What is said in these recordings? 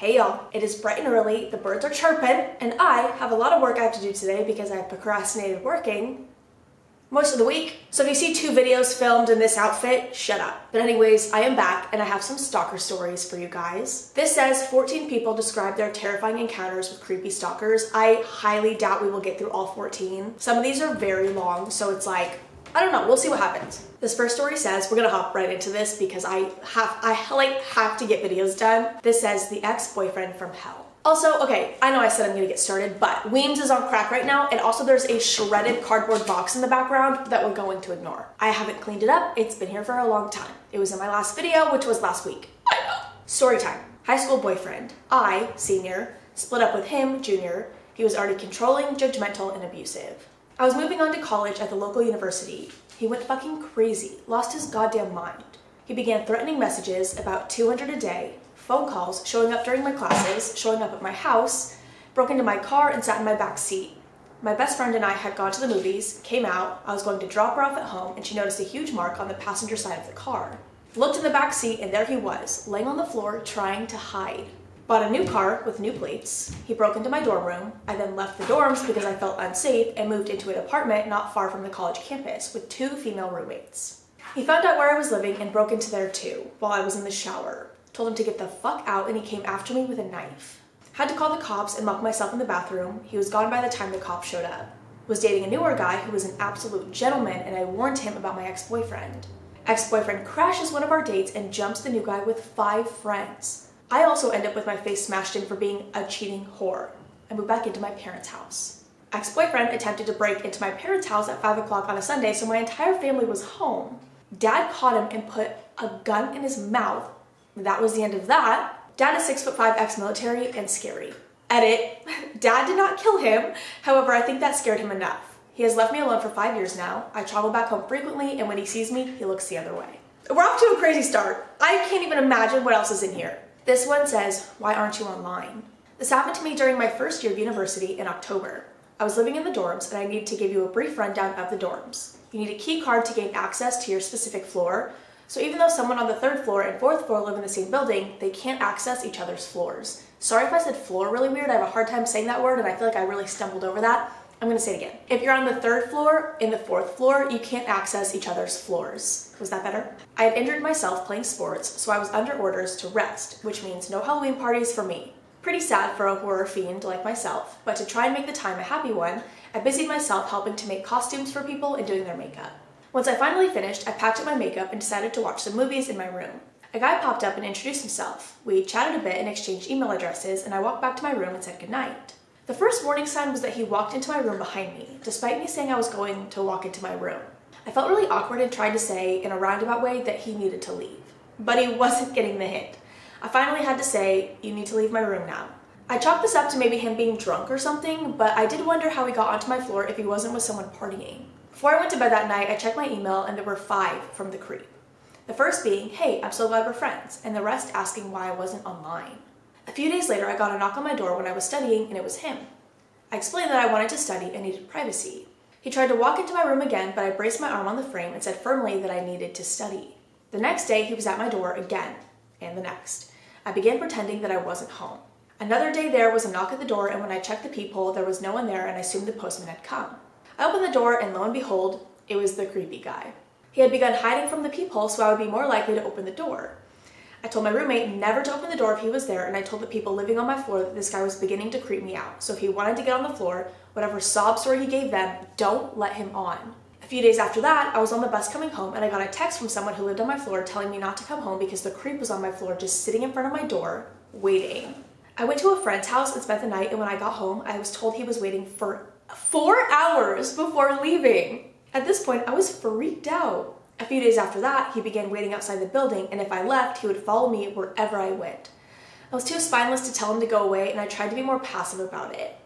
Hey y'all, it is bright and early, the birds are chirping, and I have a lot of work I have to do today because I procrastinated working most of the week. So if you see 2 videos filmed in this outfit, shut up. But anyways, I am back and I have some stalker stories for you guys. This says 14 people describe their terrifying encounters with creepy stalkers. I highly doubt we will get through all 14. Some of these are very long, so it's like, I don't know, we'll see what happens. This first story says, we're gonna hop right into this because I have to get videos done. This says, the ex-boyfriend from hell. Also, okay, I know I said I'm gonna get started, but Weems is on crack right now, and also there's a shredded cardboard box in the background that we're going to ignore. I haven't cleaned it up, it's been here for a long time. It was in my last video, which was last week. I know. Story time. High school boyfriend. I, senior, split up with him, junior. He was already controlling, judgmental, and abusive. I was moving on to college at the local university. He went fucking crazy, lost his goddamn mind. He began threatening messages, about 200 a day, phone calls, showing up during my classes, showing up at my house, broke into my car and sat in my back seat. My best friend and I had gone to the movies, came out, I was going to drop her off at home, and she noticed a huge mark on the passenger side of the car. Looked in the back seat and there he was, laying on the floor trying to hide. Bought a new car with new plates. He broke into my dorm room. I then left the dorms because I felt unsafe and moved into an apartment not far from the college campus with 2 female roommates. He found out where I was living and broke into there too while I was in the shower. Told him to get the fuck out and he came after me with a knife. Had to call the cops and lock myself in the bathroom. He was gone by the time the cops showed up. Was dating a newer guy who was an absolute gentleman and I warned him about my ex-boyfriend. Ex-boyfriend crashes one of our dates and jumps the new guy with 5 friends. I also end up with my face smashed in for being a cheating whore. I moved back into my parents' house. Ex-boyfriend attempted to break into my parents' house at 5 o'clock on a Sunday, so my entire family was home. Dad caught him and put a gun in his mouth. That was the end of that. Dad is 6'5" ex-military and scary. Edit. Dad did not kill him. However, I think that scared him enough. He has left me alone for 5 years now. I travel back home frequently, and when he sees me, he looks the other way. We're off to a crazy start. I can't even imagine what else is in here. This one says, why aren't you online? This happened to me during my first year of university in October. I was living in the dorms and I need to give you a brief rundown of the dorms. You need a key card to gain access to your specific floor. So even though someone on the 3rd floor and 4th floor live in the same building, they can't access each other's floors. Sorry if I said floor really weird. I have a hard time saying that word and I feel like I really stumbled over that. I'm gonna say it again. If you're on the 3rd floor, in the 4th floor, you can't access each other's floors. Was that better? I had injured myself playing sports, so I was under orders to rest, which means no Halloween parties for me. Pretty sad for a horror fiend like myself, but to try and make the time a happy one, I busied myself helping to make costumes for people and doing their makeup. Once I finally finished, I packed up my makeup and decided to watch some movies in my room. A guy popped up and introduced himself. We chatted a bit and exchanged email addresses, and I walked back to my room and said goodnight. The first warning sign was that he walked into my room behind me, despite me saying I was going to walk into my room. I felt really awkward and tried to say, in a roundabout way, that he needed to leave. But he wasn't getting the hint. I finally had to say, you need to leave my room now. I chalked this up to maybe him being drunk or something, but I did wonder how he got onto my floor if he wasn't with someone partying. Before I went to bed that night, I checked my email and there were 5 from the creep. The first being, hey, I'm so glad we're friends, and the rest asking why I wasn't online. A few days later, I got a knock on my door when I was studying, and it was him. I explained that I wanted to study and needed privacy. He tried to walk into my room again, but I braced my arm on the frame and said firmly that I needed to study. The next day, he was at my door again, and the next. I began pretending that I wasn't home. Another day there was a knock at the door, and when I checked the peephole, there was no one there, and I assumed the postman had come. I opened the door, and lo and behold, it was the creepy guy. He had begun hiding from the peephole, so I would be more likely to open the door. I told my roommate never to open the door if he was there, and I told the people living on my floor that this guy was beginning to creep me out. So if he wanted to get on the floor, whatever sob story he gave them, don't let him on. A few days after that, I was on the bus coming home and I got a text from someone who lived on my floor telling me not to come home because the creep was on my floor just sitting in front of my door, waiting. I went to a friend's house and spent the night, and when I got home, I was told he was waiting for 4 hours before leaving. At this point, I was freaked out. A few days after that, he began waiting outside the building, and if I left, he would follow me wherever I went. I was too spineless to tell him to go away, and I tried to be more passive about it.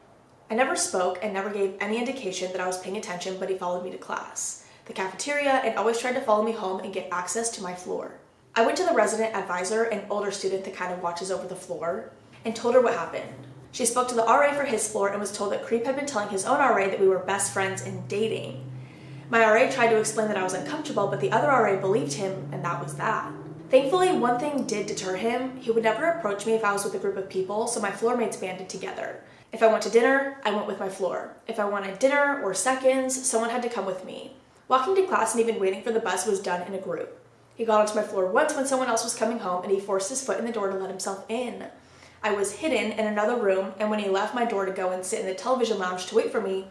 I never spoke and never gave any indication that I was paying attention, but he followed me to class, the cafeteria, and always tried to follow me home and get access to my floor. I went to the resident advisor, an older student that kind of watches over the floor, and told her what happened. She spoke to the RA for his floor and was told that Creep had been telling his own RA that we were best friends and dating. My RA tried to explain that I was uncomfortable, but the other RA believed him, and that was that. Thankfully, one thing did deter him. He would never approach me if I was with a group of people, so my floor mates banded together. If I went to dinner, I went with my floor. If I wanted dinner or seconds, someone had to come with me. Walking to class and even waiting for the bus was done in a group. He got onto my floor once when someone else was coming home, and he forced his foot in the door to let himself in. I was hidden in another room, and when he left my door to go and sit in the television lounge to wait for me,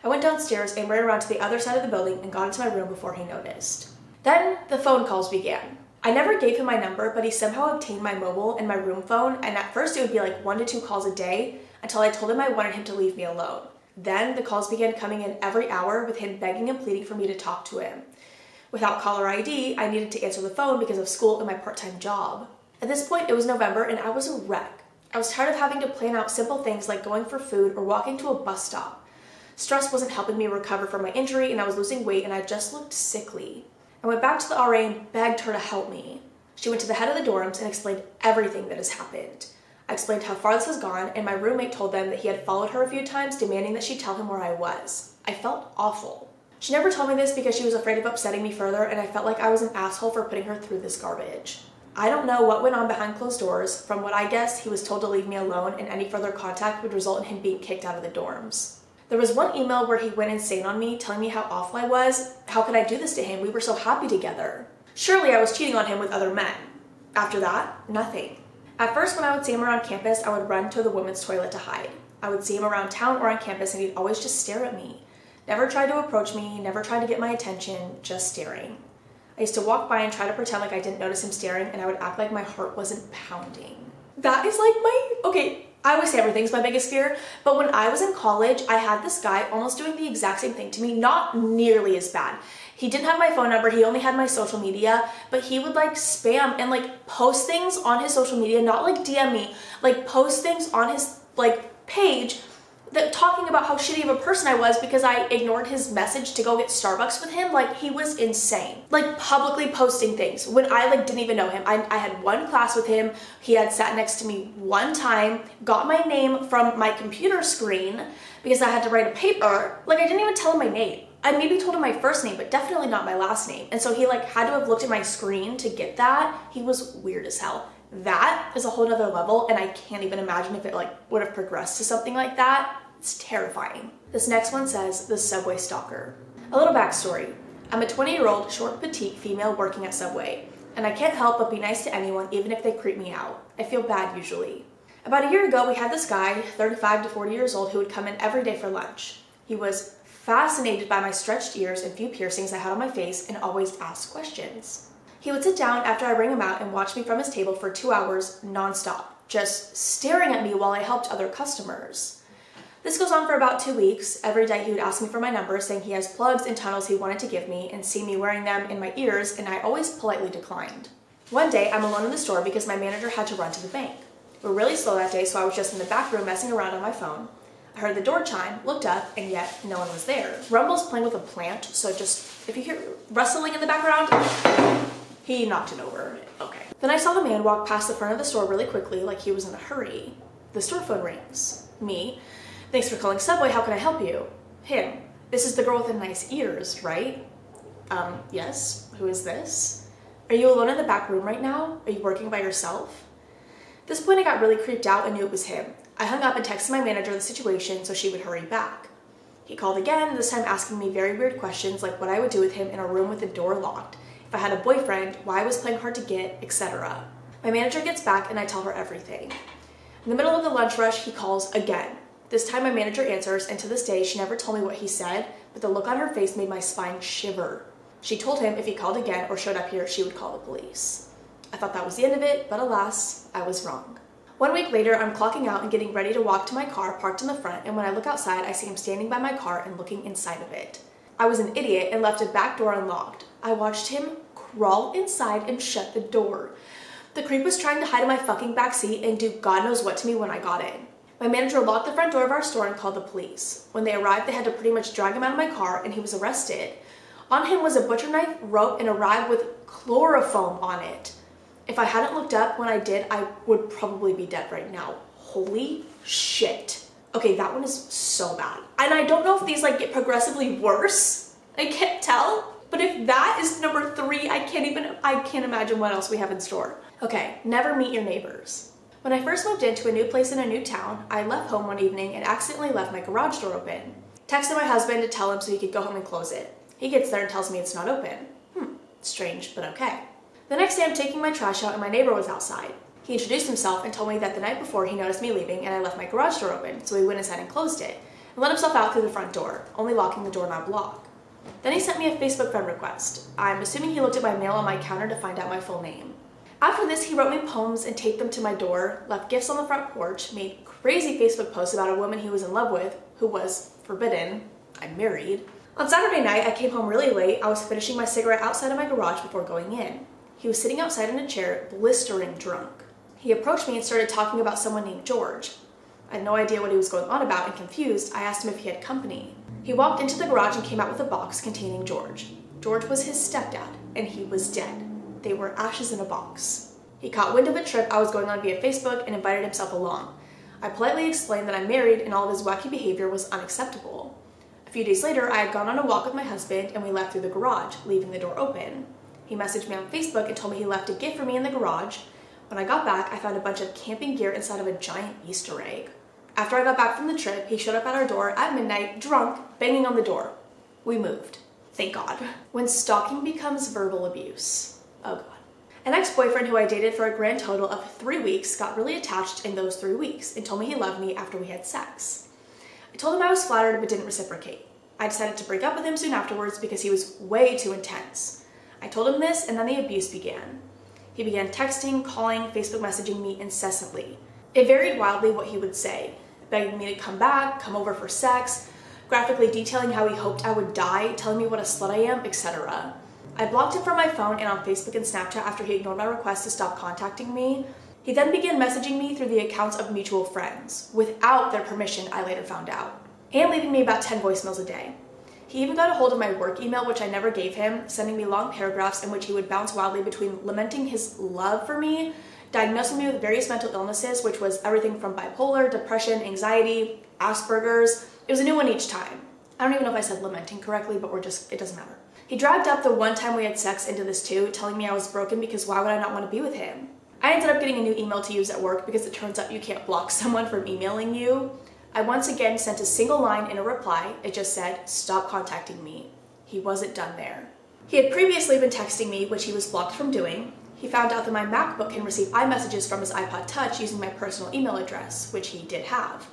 I went downstairs and ran around to the other side of the building and got into my room before he noticed. Then the phone calls began. I never gave him my number, but he somehow obtained my mobile and my room phone, and at first it would be like 1 to 2 calls a day until I told him I wanted him to leave me alone. Then the calls began coming in every hour with him begging and pleading for me to talk to him. Without caller ID, I needed to answer the phone because of school and my part-time job. At this point, it was November and I was a wreck. I was tired of having to plan out simple things like going for food or walking to a bus stop. Stress wasn't helping me recover from my injury and I was losing weight and I just looked sickly. I went back to the RA and begged her to help me. She went to the head of the dorms and explained everything that has happened. I explained how far this has gone, and my roommate told them that he had followed her a few times, demanding that she tell him where I was. I felt awful. She never told me this because she was afraid of upsetting me further, and I felt like I was an asshole for putting her through this garbage. I don't know what went on behind closed doors. From what I guess, he was told to leave me alone, and any further contact would result in him being kicked out of the dorms. There was one email where he went insane on me, telling me how awful I was. How could I do this to him? We were so happy together. Surely I was cheating on him with other men. After that, nothing. At first, when I would see him around campus, I would run to the women's toilet to hide. I would see him around town or on campus and he'd always just stare at me. Never tried to approach me, never tried to get my attention, just staring. I used to walk by and try to pretend like I didn't notice him staring, and I would act like my heart wasn't pounding. That is like I always say everything's my biggest fear, but when I was in college, I had this guy almost doing the exact same thing to me, not nearly as bad. He didn't have my phone number, he only had my social media, but he would like spam and like post things on his social media, not like DM me, like post things on his like page that talking about how shitty of a person I was because I ignored his message to go get Starbucks with him. Like, he was insane. Like, publicly posting things when I like didn't even know him. I had one class with him. He had sat next to me one time, got my name from my computer screen because I had to write a paper. Like, I didn't even tell him my name. I maybe told him my first name, but definitely not my last name. And so he like had to have looked at my screen to get that. He was weird as hell. That is a whole nother level, and I can't even imagine if it like would have progressed to something like that. It's terrifying. This next one says, the Subway Stalker. A little backstory. I'm a 20-year-old, short, petite female working at Subway, and I can't help but be nice to anyone even if they creep me out. I feel bad usually. About a year ago, we had this guy, 35 to 40 years old, who would come in every day for lunch. He was fascinated by my stretched ears and few piercings I had on my face and always asked questions. He would sit down after I bring him out and watch me from his table for 2 hours non-stop, just staring at me while I helped other customers. This goes on for about 2 weeks. Every day he would ask me for my number, saying he has plugs and tunnels he wanted to give me and see me wearing them in my ears, and I always politely declined. One day, I'm alone in the store because my manager had to run to the bank. We were really slow that day, so I was just in the back room messing around on my phone. I heard the door chime, looked up, and yet no one was there. Rumble's playing with a plant, so just, if you hear rustling in the background, he knocked it over. Okay. Then I saw the man walk past the front of the store really quickly, like he was in a hurry. The store phone rings. Me. Thanks for calling Subway, how can I help you? Him. This is the girl with the nice ears, right? Yes. Who is this? Are you alone in the back room right now? Are you working by yourself? At this point I got really creeped out and knew it was him. I hung up and texted my manager the situation so she would hurry back. He called again, this time asking me very weird questions like what I would do with him in a room with the door locked, if I had a boyfriend, why I was playing hard to get, etc. My manager gets back and I tell her everything. In the middle of the lunch rush, he calls again. This time my manager answers, and to this day she never told me what he said, but the look on her face made my spine shiver. She told him if he called again or showed up here, she would call the police. I thought that was the end of it, but alas, I was wrong. 1 week later, I'm clocking out and getting ready to walk to my car parked in the front, and when I look outside, I see him standing by my car and looking inside of it. I was an idiot and left a back door unlocked. I watched him crawl inside and shut the door. The creep was trying to hide in my fucking back seat and do God knows what to me when I got in. My manager locked the front door of our store and called the police. When they arrived, they had to pretty much drag him out of my car, and he was arrested. On him was a butcher knife, rope, and a rag with chloroform on it. If I hadn't looked up when I did, I would probably be dead right now. Holy shit. Okay, that one is so bad. And I don't know if these like get progressively worse. I can't tell. But if that is number 3, I can't imagine what else we have in store. Okay, never meet your neighbors. When I first moved into a new place in a new town, I left home one evening and accidentally left my garage door open. Texted my husband to tell him so he could go home and close it. He gets there and tells me it's not open. Strange, but okay. The next day I'm taking my trash out and my neighbor was outside. He introduced himself and told me that the night before he noticed me leaving and I left my garage door open, so he went inside and closed it, and let himself out through the front door, only locking the doorknob lock. Then he sent me a Facebook friend request. I'm assuming he looked at my mail on my counter to find out my full name. After this, he wrote me poems and taped them to my door, left gifts on the front porch, made crazy Facebook posts about a woman he was in love with, who was forbidden. I'm married. On Saturday night, I came home really late. I was finishing my cigarette outside of my garage before going in. He was sitting outside in a chair, blistering drunk. He approached me and started talking about someone named George. I had no idea what he was going on about, and confused, I asked him if he had company. He walked into the garage and came out with a box containing George. George was his stepdad, and he was dead. They were ashes in a box. He caught wind of a trip I was going on via Facebook and invited himself along. I politely explained that I'm married and all of his wacky behavior was unacceptable. A few days later, I had gone on a walk with my husband and we left through the garage, leaving the door open. He messaged me on Facebook and told me he left a gift for me in the garage. When I got back, I found a bunch of camping gear inside of a giant Easter egg. After I got back from the trip, he showed up at our door at midnight, drunk, banging on the door. We moved. Thank God. When stalking becomes verbal abuse. Oh God. An ex-boyfriend who I dated for a grand total of 3 weeks got really attached in those 3 weeks and told me he loved me after we had sex. I told him I was flattered but didn't reciprocate. I decided to break up with him soon afterwards because he was way too intense. I told him this and then the abuse began. He began texting, calling, Facebook messaging me incessantly. It varied wildly what he would say, begging me to come back, come over for sex, graphically detailing how he hoped I would die, telling me what a slut I am, etc. I blocked him from my phone and on Facebook and Snapchat after he ignored my request to stop contacting me. He then began messaging me through the accounts of mutual friends, without their permission, I later found out, and leaving me about 10 voicemails a day. He even got a hold of my work email, which I never gave him, sending me long paragraphs in which he would bounce wildly between lamenting his love for me, diagnosing me with various mental illnesses, which was everything from bipolar, depression, anxiety, Asperger's. It was a new one each time. I don't even know if I said lamenting correctly, but it doesn't matter. He dragged up the one time we had sex into this too, telling me I was broken because why would I not want to be with him? I ended up getting a new email to use at work because it turns out you can't block someone from emailing you. I once again sent a single line in a reply. It just said, "Stop contacting me." He wasn't done there. He had previously been texting me, which he was blocked from doing. He found out that my MacBook can receive iMessages from his iPod Touch using my personal email address, which he did have.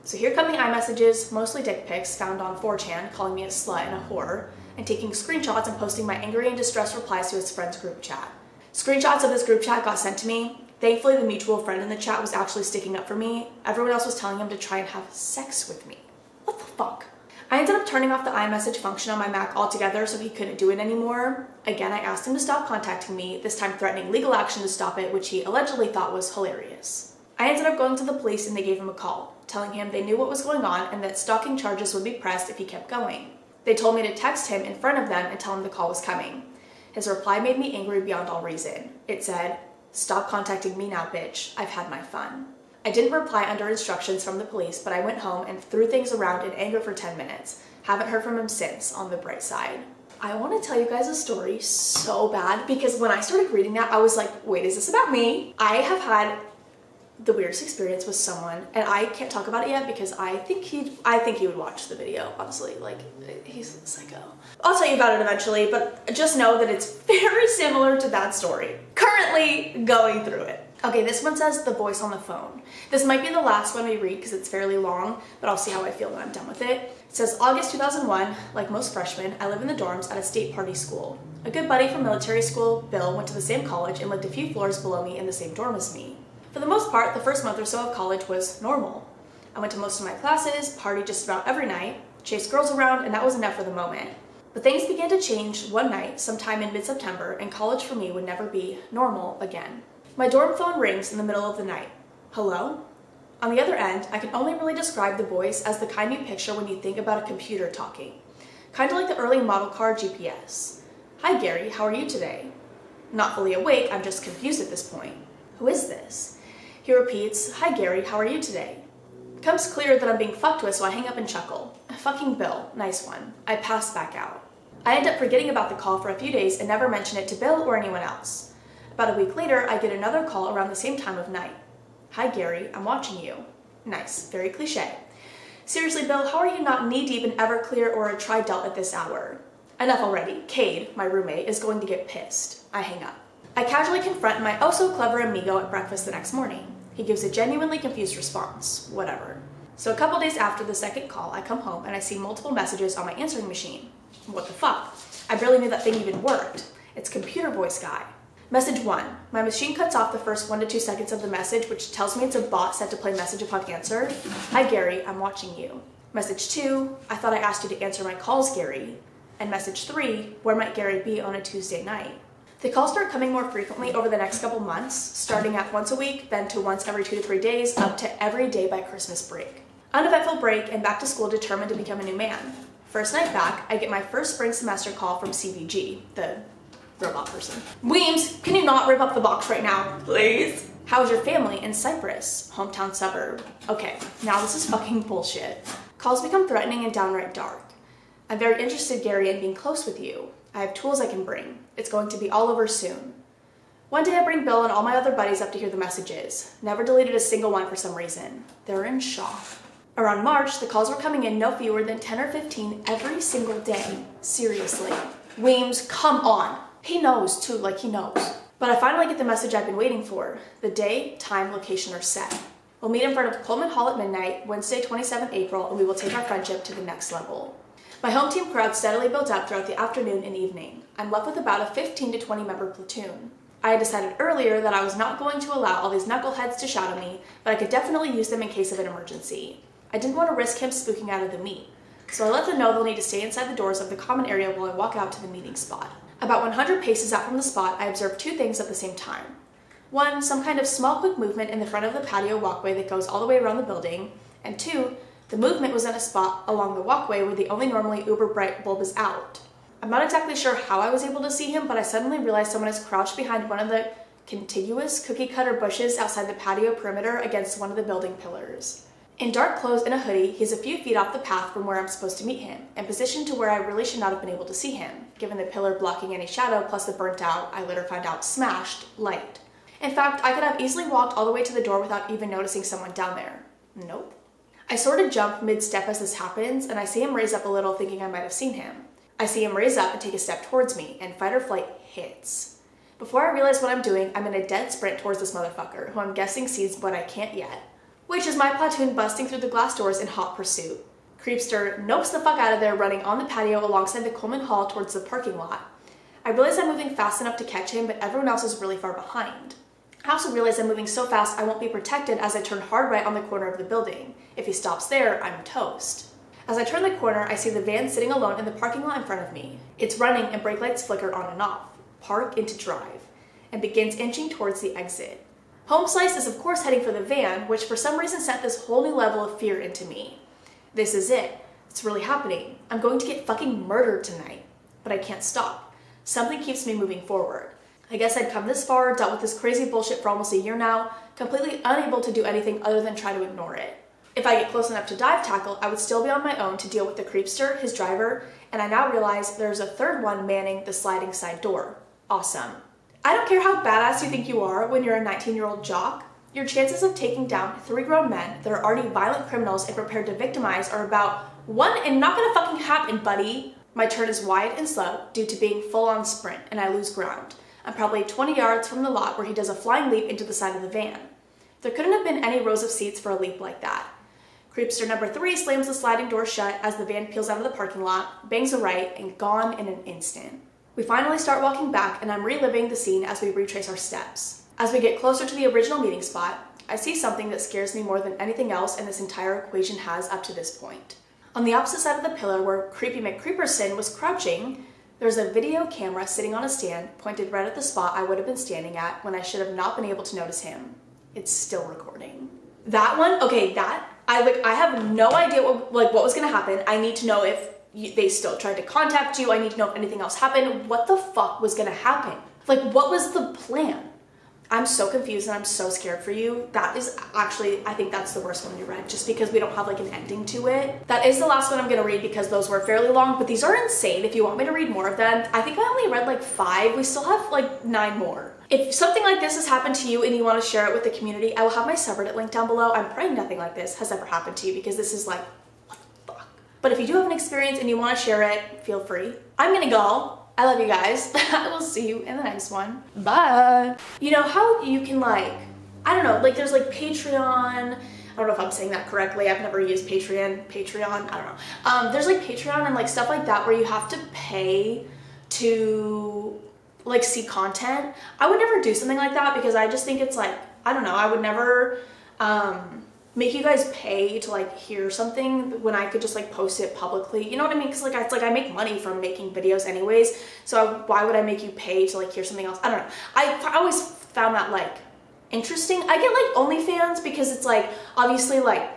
So here come the iMessages, mostly dick pics found on 4chan, calling me a slut and a whore, and taking screenshots and posting my angry and distressed replies to his friend's group chat. Screenshots of this group chat got sent to me. Thankfully, the mutual friend in the chat was actually sticking up for me. Everyone else was telling him to try and have sex with me. What the fuck? I ended up turning off the iMessage function on my Mac altogether so he couldn't do it anymore. Again, I asked him to stop contacting me, this time threatening legal action to stop it, which he allegedly thought was hilarious. I ended up going to the police and they gave him a call, telling him they knew what was going on and that stalking charges would be pressed if he kept going. They told me to text him in front of them and tell him the call was coming. His reply made me angry beyond all reason. It said, "Stop contacting me now, bitch. I've had my fun." I didn't reply under instructions from the police, but I went home and threw things around in anger for 10 minutes. Haven't heard from him since, on the bright side. I want to tell you guys a story so bad because when I started reading that, I was like, wait, is this about me? I have had the weirdest experience with someone, and I can't talk about it yet because I think he would watch the video, honestly. Like, he's a psycho. I'll tell you about it eventually, but just know that it's very similar to that story. Currently going through it. Okay, this one says the voice on the phone. This might be the last one we read because it's fairly long, but I'll see how I feel when I'm done with it. It says, August 2001, like most freshmen, I live in the dorms at a state party school. A good buddy from military school, Bill, went to the same college and lived a few floors below me in the same dorm as me. For the most part, the first month or so of college was normal. I went to most of my classes, partied just about every night, chased girls around, and that was enough for the moment. But things began to change one night, sometime in mid-September, and college for me would never be normal again. My dorm phone rings in the middle of the night. Hello? On the other end, I can only really describe the voice as the kind you picture when you think about a computer talking. Kind of like the early model car GPS. Hi Gary, how are you today? Not fully awake, I'm just confused at this point. Who is this? He repeats, hi Gary, how are you today? It becomes clear that I'm being fucked with, so I hang up and chuckle. Fucking Bill, nice one. I pass back out. I end up forgetting about the call for a few days and never mention it to Bill or anyone else. About a week later, I get another call around the same time of night. "Hi Gary, I'm watching you." Nice, very cliche. "Seriously Bill, how are you not knee-deep in Everclear or a Tri-Delt at this hour?" Enough already. Cade, my roommate, is going to get pissed. I hang up. I casually confront my oh-so-clever amigo at breakfast the next morning. He gives a genuinely confused response. Whatever. So a couple days after the second call, I come home and I see multiple messages on my answering machine. What the fuck? I barely knew that thing even worked. It's computer voice guy. Message 1. My machine cuts off the first 1 to 2 seconds of the message, which tells me it's a bot set to play message upon answer. "Hi Gary, I'm watching you." Message 2. "I thought I asked you to answer my calls, Gary." And message 3. "Where might Gary be on a Tuesday night?" The calls start coming more frequently over the next couple months, starting at once a week, then to once every 2 to 3 days, up to every day by Christmas break. Uneventful break and back to school, determined to become a new man. First night back, I get my first spring semester call from CVG, the robot person. "Weems, can you not rip up the box right now, please? How is your family in Cyprus? Hometown suburb." Okay, now this is fucking bullshit. Calls become threatening and downright dark. "I'm very interested, Gary, in being close with you. I have tools I can bring. It's going to be all over soon." One day I bring Bill and all my other buddies up to hear the messages. Never deleted a single one for some reason. They're in shock. Around March, the calls were coming in no fewer than 10 or 15 every single day. Seriously. Weems, come on. He knows too, like he knows. But I finally get the message I've been waiting for. The day, time, location are set. We'll meet in front of Coleman Hall at midnight, Wednesday, 27th April, and we will take our friendship to the next level. My home team crowd steadily built up throughout the afternoon and evening. I'm left with about a 15 to 20 member platoon. I had decided earlier that I was not going to allow all these knuckleheads to shadow me, but I could definitely use them in case of an emergency. I didn't want to risk him spooking out of the meet, so I let them know they'll need to stay inside the doors of the common area while I walk out to the meeting spot. About 100 paces out from the spot, I observed 2 things at the same time. 1, some kind of small quick movement in the front of the patio walkway that goes all the way around the building, and 2, the movement was in a spot along the walkway where the only normally uber bright bulb is out. I'm not exactly sure how I was able to see him, but I suddenly realized someone is crouched behind one of the contiguous cookie cutter bushes outside the patio perimeter against one of the building pillars. In dark clothes and a hoodie, he's a few feet off the path from where I'm supposed to meet him, and positioned to where I really should not have been able to see him, given the pillar blocking any shadow plus the burnt out, I later find out smashed, light. In fact, I could have easily walked all the way to the door without even noticing someone down there. Nope. I sort of jump mid-step as this happens, and I see him raise up a little thinking I might have seen him. I see him raise up and take a step towards me, and fight or flight hits. Before I realize what I'm doing, I'm in a dead sprint towards this motherfucker, who I'm guessing sees what I can't yet, which is my platoon busting through the glass doors in hot pursuit. Creepster nopes the fuck out of there, running on the patio alongside the Coleman Hall towards the parking lot. I realize I'm moving fast enough to catch him, but everyone else is really far behind. I also realize I'm moving so fast I won't be protected as I turn hard right on the corner of the building. If he stops there, I'm toast. As I turn the corner, I see the van sitting alone in the parking lot in front of me. It's running and brake lights flicker on and off. Park into drive, and begins inching towards the exit. Home Slice is of course heading for the van, which for some reason sent this whole new level of fear into me. This is it. It's really happening. I'm going to get fucking murdered tonight. But I can't stop. Something keeps me moving forward. I guess I'd come this far, dealt with this crazy bullshit for almost a year now, completely unable to do anything other than try to ignore it. If I get close enough to dive tackle, I would still be on my own to deal with the creepster, his driver, and I now realize there's a third one manning the sliding side door. Awesome. I don't care how badass you think you are when you're a 19-year-old jock. Your chances of taking down 3 grown men that are already violent criminals and prepared to victimize are about 1 and not gonna fucking happen, buddy. My turn is wide and slow due to being full-on sprint, and I lose ground. I'm probably 20 yards from the lot where he does a flying leap into the side of the van. There couldn't have been any rows of seats for a leap like that. Creepster number 3 slams the sliding door shut as the van peels out of the parking lot, bangs a right, and gone in an instant. We finally start walking back, and I'm reliving the scene as we retrace our steps. As we get closer to the original meeting spot, I see something that scares me more than anything else in this entire equation has up to this point. On the opposite side of the pillar where Creepy McCreeperson was crouching, there's a video camera sitting on a stand pointed right at the spot I would have been standing at when I should have not been able to notice him. It's still recording. That one, okay, I have no idea what was gonna happen. I need to know if they still tried to contact you. I need to know if anything else happened. What the fuck was gonna happen? Like, what was the plan? I'm so confused and I'm so scared for you. That is actually, I think that's the worst one you read, just because we don't have like an ending to it. That is the last one I'm gonna read because those were fairly long, but these are insane. If you want me to read more of them, I think I only read like 5. We still have like 9 more. If something like this has happened to you and you want to share it with the community, I will have my subreddit link down below. I'm praying nothing like this has ever happened to you because this is like, what the fuck? But if you do have an experience and you want to share it, feel free. I'm gonna go. I love you guys. I will see you in the next one. Bye. You know how you can like, I don't know, like there's like Patreon. I don't know if I'm saying that correctly. I've never used Patreon, I don't know. There's like Patreon and like stuff like that where you have to pay to like see content. I would never do something like that because I just think it's like, I don't know, I would never make you guys pay to like hear something when I could just like post it publicly. You know what I mean? Because like it's like I make money from making videos anyways, so why would I make you pay to like hear something else? I don't know. I always found that like interesting. I get like OnlyFans because it's like obviously like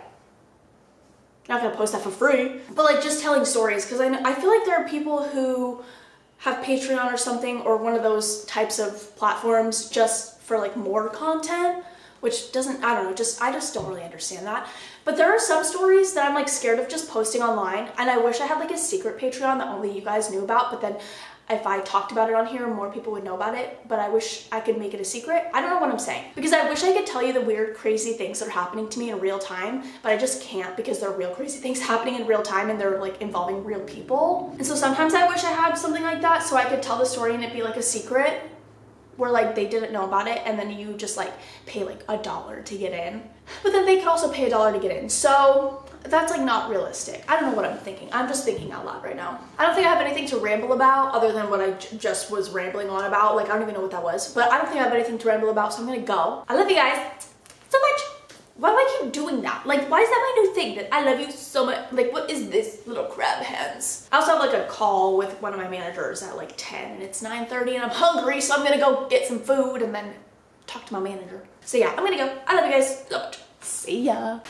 not gonna post that for free, but like just telling stories, because I feel like there are people who have Patreon or something or one of those types of platforms just for like more content, which doesn't, I don't know, I just don't really understand that. But there are some stories that I'm like scared of just posting online, and I wish I had like a secret Patreon that only you guys knew about, but then if I talked about it on here, more people would know about it, but I wish I could make it a secret. I don't know what I'm saying, because I wish I could tell you the weird, crazy things that are happening to me in real time, but I just can't because they're real crazy things happening in real time and they're like involving real people. And so sometimes I wish I had something like that so I could tell the story and it'd be like a secret where like they didn't know about it, and then you just like pay like $1 to get in, but then they could also pay $1 to get in. So that's like not realistic. I don't know what I'm thinking. I'm just thinking out loud right now. I don't think I have anything to ramble about other than what I just was rambling on about. Like I don't even know what that was, but I don't think I have anything to ramble about, so I'm gonna go. I love you guys so much. Why do I keep doing that? Like, why is that my new thing, that I love you so much? Like, what is this, little crab hands? I also have like a call with one of my managers at like 10 and it's 9:30 and I'm hungry, so I'm gonna go get some food and then talk to my manager. So yeah, I'm gonna go. I love you guys so much. See ya.